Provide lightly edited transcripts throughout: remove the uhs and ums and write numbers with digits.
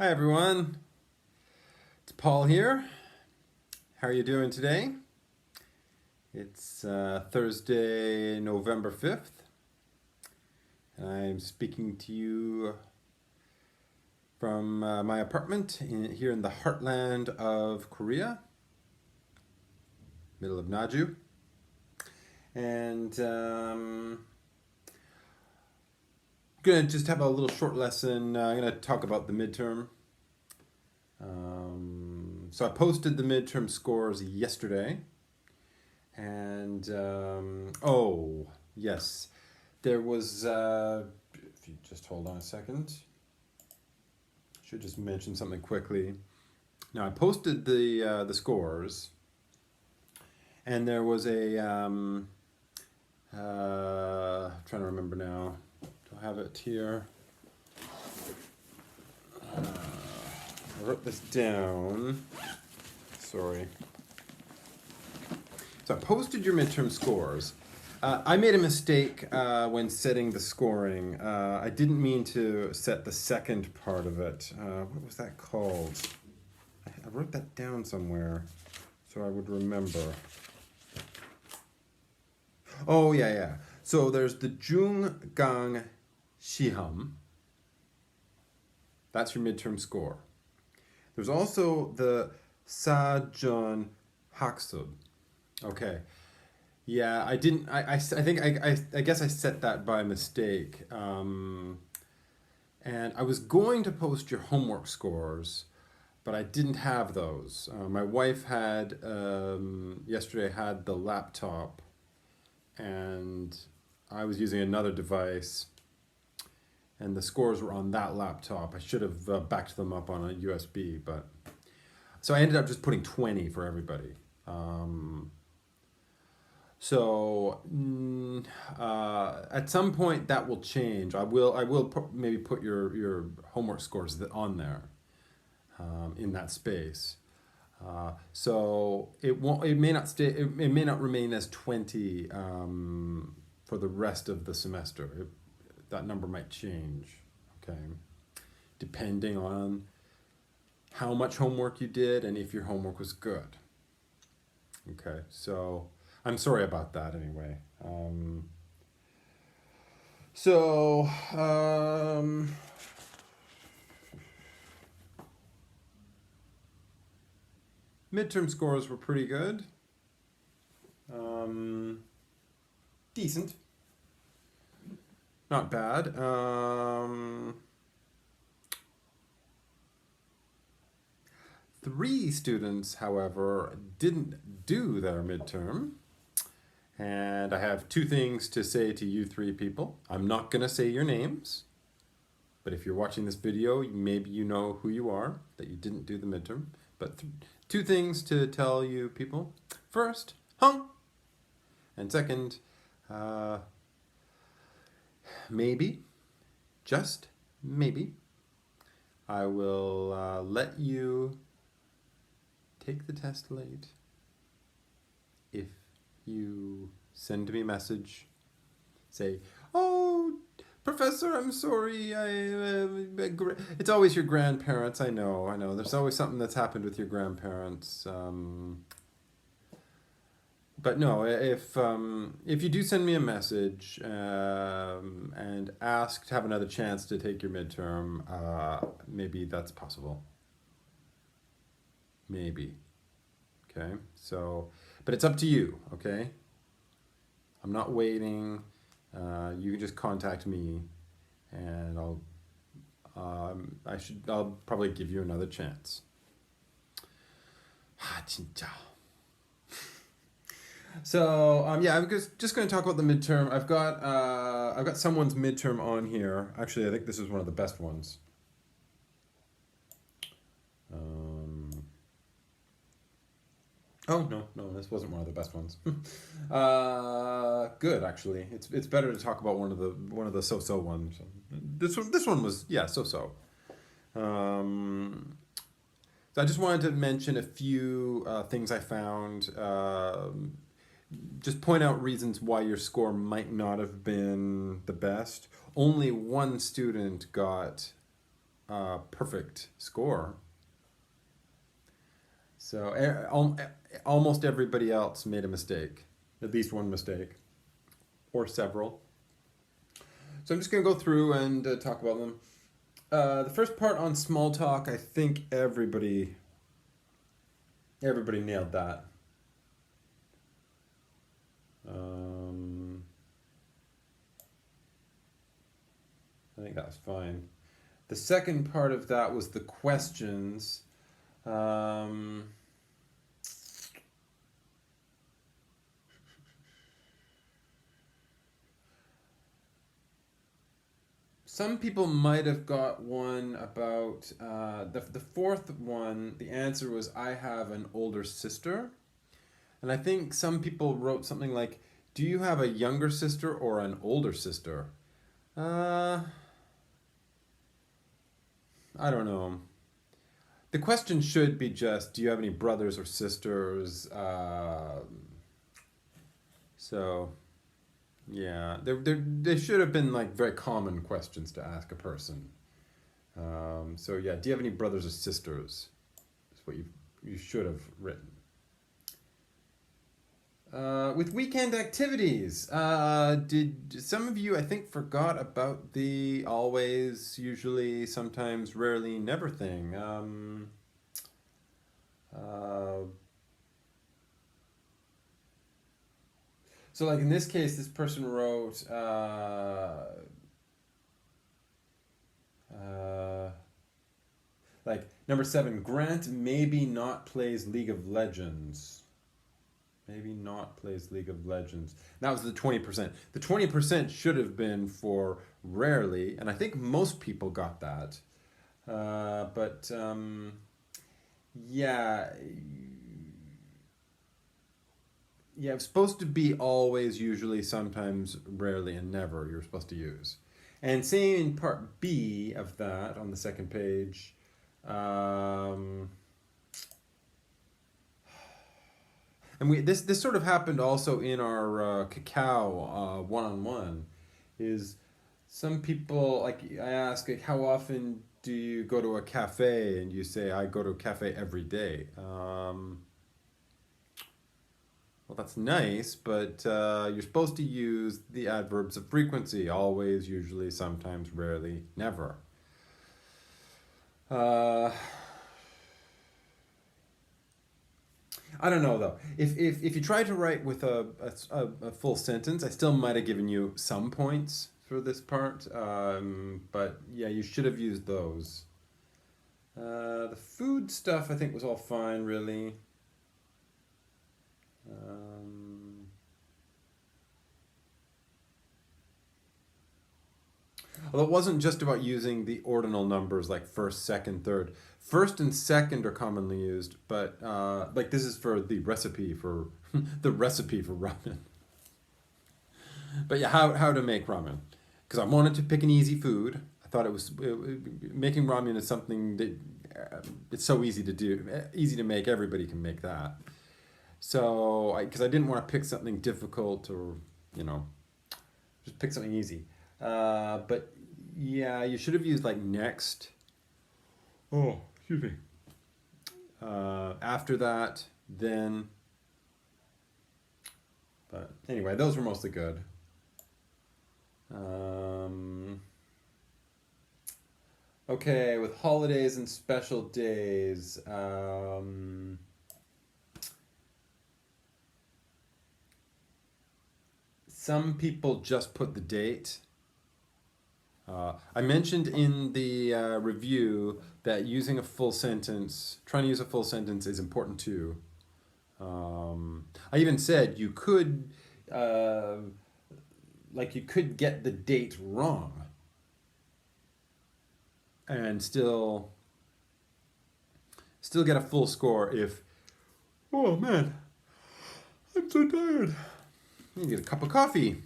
Hi everyone, it's Paul here. How are you doing today? It's Thursday, November 5th, and I'm speaking to you from my apartment here in the heartland of Korea, middle of Naju. And I'm gonna just have a little short lesson. I'm gonna talk about the midterm. So I posted the midterm scores yesterday, and oh yes, there was. If you just hold on a second, should just mention something quickly. Now I posted the scores, and there was a trying to remember now. Do I have it here? I wrote this down. Sorry. So I posted your midterm scores. I made a mistake when setting the scoring. I didn't mean to set the second part of it. What was that called? I wrote that down somewhere so I would remember. Oh, yeah. So there's the Junggang Shiham. That's your midterm score. There's also the Sajeon Haksub. Okay. Yeah, I didn't. I think I guess I set that by mistake. And I was going to post your homework scores, but I didn't have those. My wife had yesterday had the laptop, and I was using another device. And the scores were on that laptop. I should have backed them up on a USB, but so I ended up just putting 20 for everybody. At some point that will change. I will maybe put your homework scores on there in that space. So it may not stay. It may not remain as 20 for the rest of the semester. That number might change, okay, depending on how much homework you did and if your homework was good. Okay, so I'm sorry about that anyway. Midterm scores were pretty good. Decent. Not bad. Three students, however, didn't do their midterm. And I have two things to say to you three people. I'm not going to say your names, but if you're watching this video, maybe you know who you are, that you didn't do the midterm. But two things to tell you people. First, hung. And second, maybe, just maybe, I will let you take the test late if you send me a message, say, oh, Professor, I'm sorry, it's always your grandparents, I know, there's always something that's happened with your grandparents, but no, if you do send me a message and ask to have another chance to take your midterm, maybe that's possible. Maybe. Okay, so, but it's up to you, okay? I'm not waiting. You can just contact me and I'll probably give you another chance. So yeah, I'm just going to talk about the midterm. I've got someone's midterm on here. Actually, I think this is one of the best ones. Oh no, this wasn't one of the best ones. Good actually. It's better to talk about one of the so-so ones. This one was so-so. So I just wanted to mention a few things I found. Just point out reasons why your score might not have been the best. Only one student got perfect score. So almost everybody else made a mistake, at least one mistake, or several. So I'm just going to go through and talk about them. The first part on small talk, I think everybody nailed that. I think that was fine. The second part of that was the questions. Some people might have got one about the fourth one. The answer was, I have an older sister. And I think some people wrote something like, do you have a younger sister or an older sister? I don't know. The question should be just, do you have any brothers or sisters? So, yeah, there should have been like very common questions to ask a person. So yeah, do you have any brothers or sisters? That's what you should have written. With weekend activities, did some of you, I think, forgot about the always, usually, sometimes, rarely, never thing? So like in this case, this person wrote, like number 7, Grant maybe not plays League of Legends. Maybe not plays League of Legends. That was the 20%. The 20% should have been for rarely, and I think most people got that. But yeah. Yeah, it's supposed to be always, usually, sometimes, rarely, and never you're supposed to use. And same in part B of that on the second page. And this sort of happened also in our cacao one-on-one. Is some people, like, I ask, like, how often do you go to a cafe? And you say, I go to a cafe every day. Well, that's nice, but you're supposed to use the adverbs of frequency. Always, usually, sometimes, rarely, never. I don't know, though. If you try to write with a full sentence, I still might have given you some points for this part. But, yeah, you should have used those. The food stuff, I think, was all fine, really. Although it wasn't just about using the ordinal numbers like first, second, third. First and second are commonly used, but like this is for the recipe for the recipe for ramen. But yeah, how to make ramen? Because I wanted to pick an easy food. I thought making ramen is something that it's so easy to do, easy to make. Everybody can make that. So, because I didn't want to pick something difficult or, just pick something easy. But yeah, you should have used like next. Oh, excuse me. After that, then. But anyway, those were mostly good. Okay, with holidays and special days. Some people just put the date. I mentioned in the review that using a full sentence, trying to use a full sentence is important too. I even said you could, you could get the date wrong and still get a full score if, oh man, I'm so tired. You get a cup of coffee.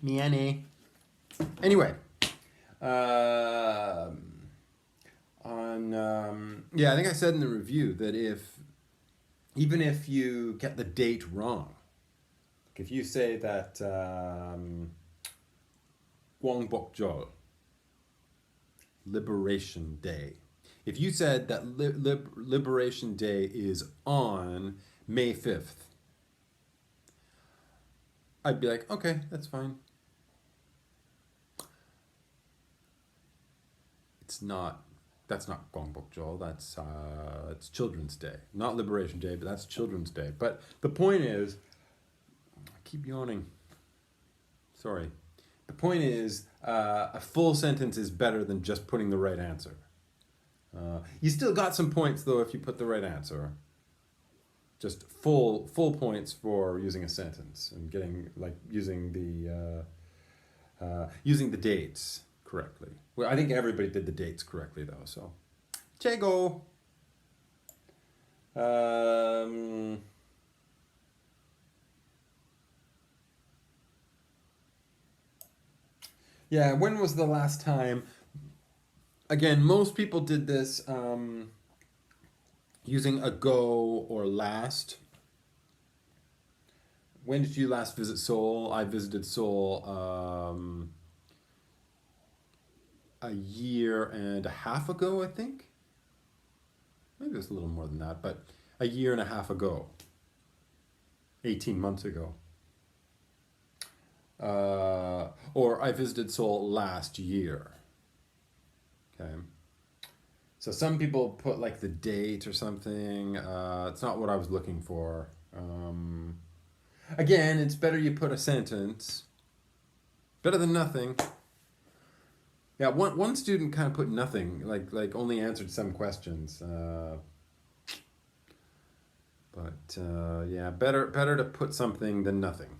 Miane. Anyway, I think I said in the review that even if you get the date wrong, if you say that Gwang Bok Jol, Liberation Day. If you said that Liberation Day is on May 5th, I'd be like, okay, that's fine. It's not. That's not Gongbokjol. That's it's Children's Day, not Liberation Day, but that's Children's Day. But the point is, I keep yawning. Sorry. The point is, a full sentence is better than just putting the right answer. You still got some points though if you put the right answer. Just full points for using a sentence and getting like using the dates correctly. Well, I think everybody did the dates correctly though. So, Chego. Yeah, when was the last time? Again, most people did this using ago or last. When did you last visit Seoul? I visited Seoul a year and a half ago, I think. Maybe it was a little more than that, but a year and a half ago. 18 months ago. Or I visited Seoul last year. Okay. So some people put like the date or something. It's not what I was looking for. Again, it's better you put a sentence. Better than nothing. Yeah, one student kind of put nothing, like only answered some questions. But yeah, better to put something than nothing.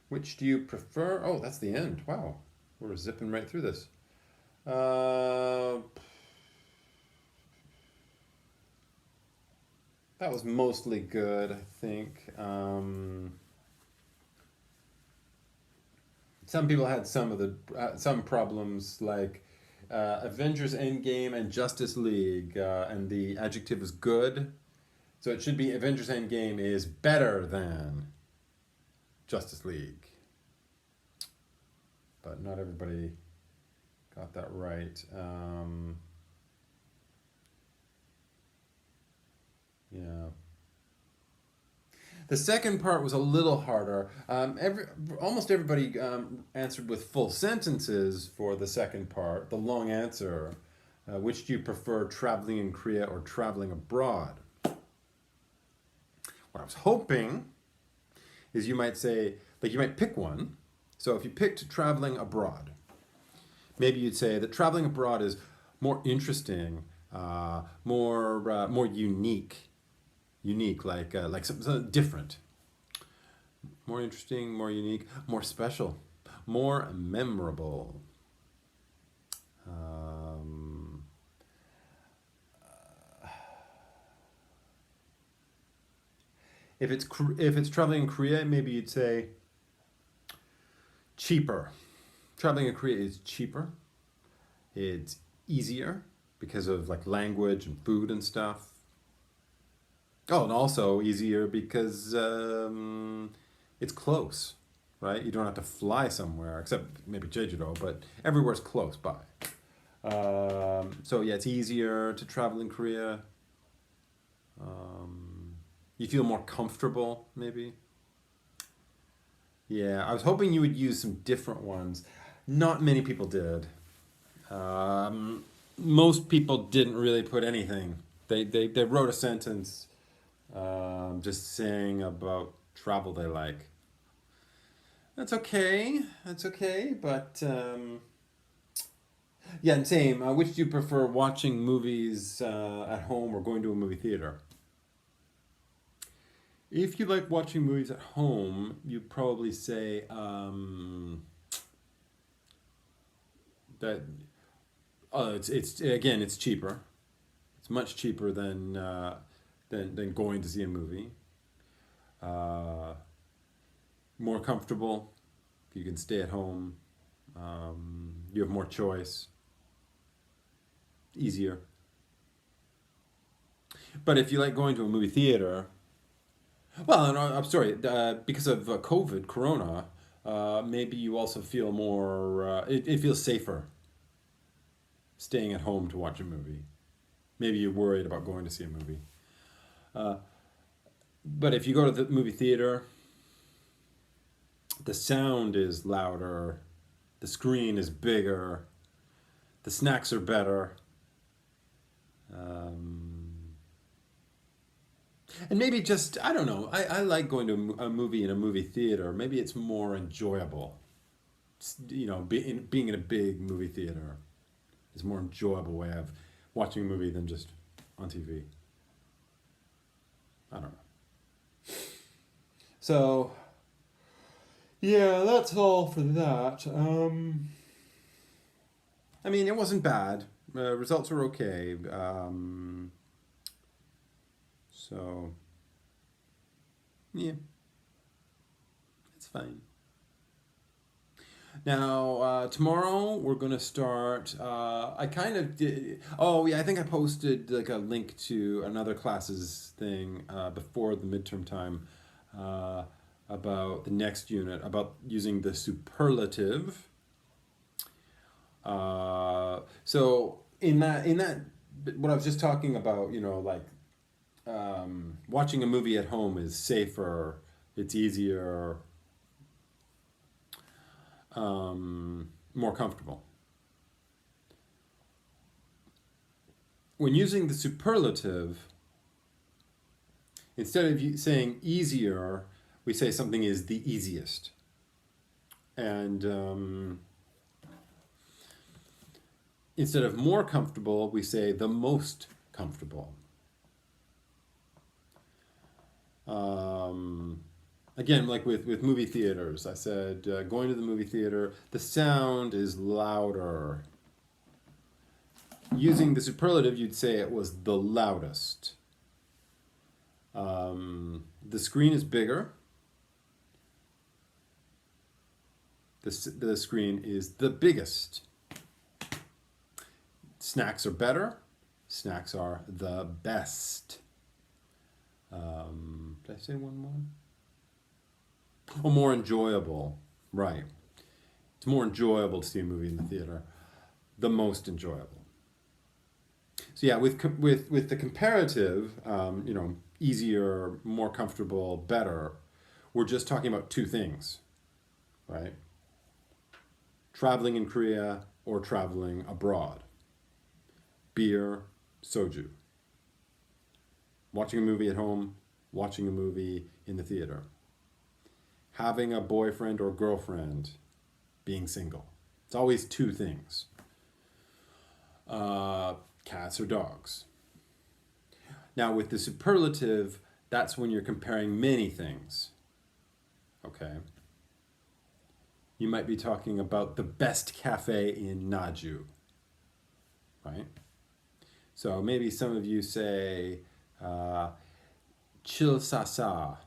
Which do you prefer? Oh, that's the end. Wow, we're zipping right through this. That was mostly good, I think. Some people had some problems like Avengers Endgame and Justice League, and the adjective is good, so it should be Avengers Endgame is better than Justice League. But not everybody got that right. Yeah. The second part was a little harder. Almost everybody answered with full sentences for the second part, the long answer. Which do you prefer, traveling in Korea or traveling abroad? What I was hoping is you might say, like you might pick one. So if you picked traveling abroad, maybe you'd say that traveling abroad is more interesting, more unique, like something different, more interesting, more unique, more special, more memorable. If it's traveling in Korea, maybe you'd say cheaper. Traveling in Korea is cheaper. It's easier because of like language and food and stuff. Oh, and also easier because it's close, right? You don't have to fly somewhere, except maybe Jeju-do, but everywhere's close by. So yeah, it's easier to travel in Korea. You feel more comfortable, maybe. Yeah, I was hoping you would use some different ones. Not many people did. Most people didn't really put anything. They wrote a sentence just saying about travel they like. That's okay. That's okay, but yeah, and same. Which do you prefer, watching movies at home or going to a movie theater? If you like watching movies at home, you'd probably say that it's again it's cheaper. It's much cheaper than going to see a movie. More comfortable. You can stay at home. You have more choice. Easier. But if you like going to a movie theater, well, no, I'm sorry, because of COVID, Corona, maybe you also feel more, it feels safer staying at home to watch a movie. Maybe you're worried about going to see a movie. Uh, but if you go to the movie theater, the sound is louder, the screen is bigger, the snacks are better. Um, and maybe just, I don't know, I like going to a movie in a movie theater. Maybe it's more enjoyable. Being in a big movie theater is a more enjoyable way of watching a movie than just on TV. I don't know. So, yeah, that's all for that. I mean, it wasn't bad. Results were okay. So, yeah, it's fine. Now, tomorrow we're gonna start. I kind of did. Oh yeah, I think I posted like a link to another classes thing before the midterm time uh, about the next unit about using the superlative. So in that what I was just talking about, like watching a movie at home is safer. It's easier, more comfortable. When using the superlative, instead of saying easier, we say something is the easiest. And instead of more comfortable, we say the most comfortable. Again, like with movie theaters, I said going to the movie theater, the sound is louder. Using the superlative, you'd say it was the loudest. The screen is bigger. The screen is the biggest. Snacks are better. Snacks are the best. Did I say one more? Oh, more enjoyable. Right. It's more enjoyable to see a movie in the theater. The most enjoyable. So yeah, with the comparative, easier, more comfortable, better, we're just talking about two things, right? Traveling in Korea or traveling abroad. Beer, soju. Watching a movie at home, watching a movie in the theater. Having a boyfriend or girlfriend, being single. It's always two things. Cats or dogs. Now, with the superlative, that's when you're comparing many things. Okay? You might be talking about the best cafe in Naju, right? So maybe some of you say, Chilsasa,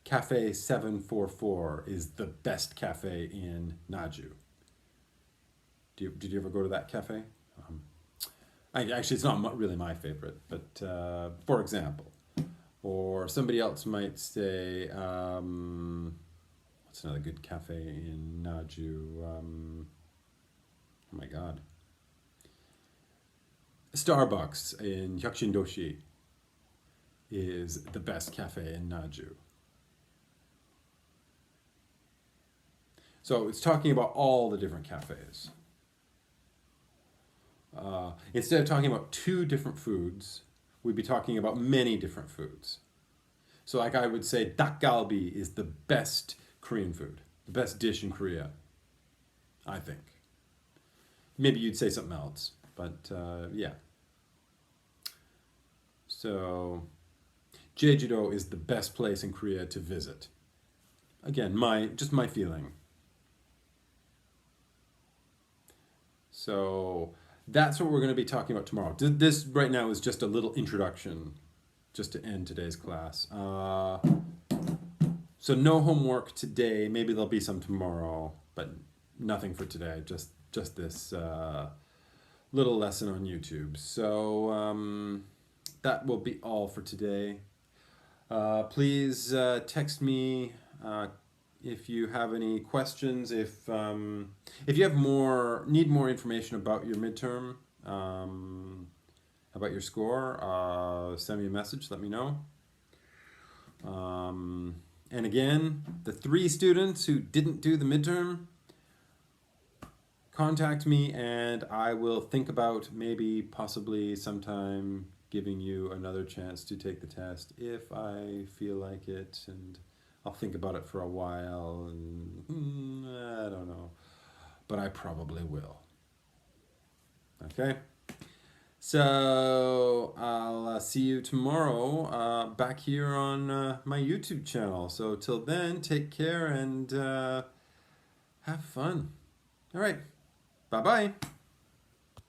Cafe 744 is the best cafe in Naju. Did you ever go to that cafe? Actually, it's not really my favorite, but for example. Or somebody else might say, what's another good cafe in Naju? Oh my God. Starbucks in Hyakushindoshi is the best cafe in Naju. So it's talking about all the different cafes. Instead of talking about two different foods, we'd be talking about many different foods. So like I would say dak-galbi is the best Korean food, the best dish in Korea, I think. Maybe you'd say something else, but yeah. So Jeju-do is the best place in Korea to visit. Again, just my feeling. So that's what we're going to be talking about tomorrow. This right now is just a little introduction, just to end today's class. So no homework today. Maybe there'll be some tomorrow, but nothing for today. Just this little lesson on YouTube. So that will be all for today. Please text me if you have any questions, if you have need more information about your midterm, about your score, send me a message. Let me know. And again, the 3 students who didn't do the midterm, contact me and I will think about maybe possibly sometime giving you another chance to take the test if I feel like it, and I'll think about it for a while, and I don't know, but I probably will. Okay, so I'll see you tomorrow back here on my YouTube channel. So till then, take care and have fun. All right, bye-bye.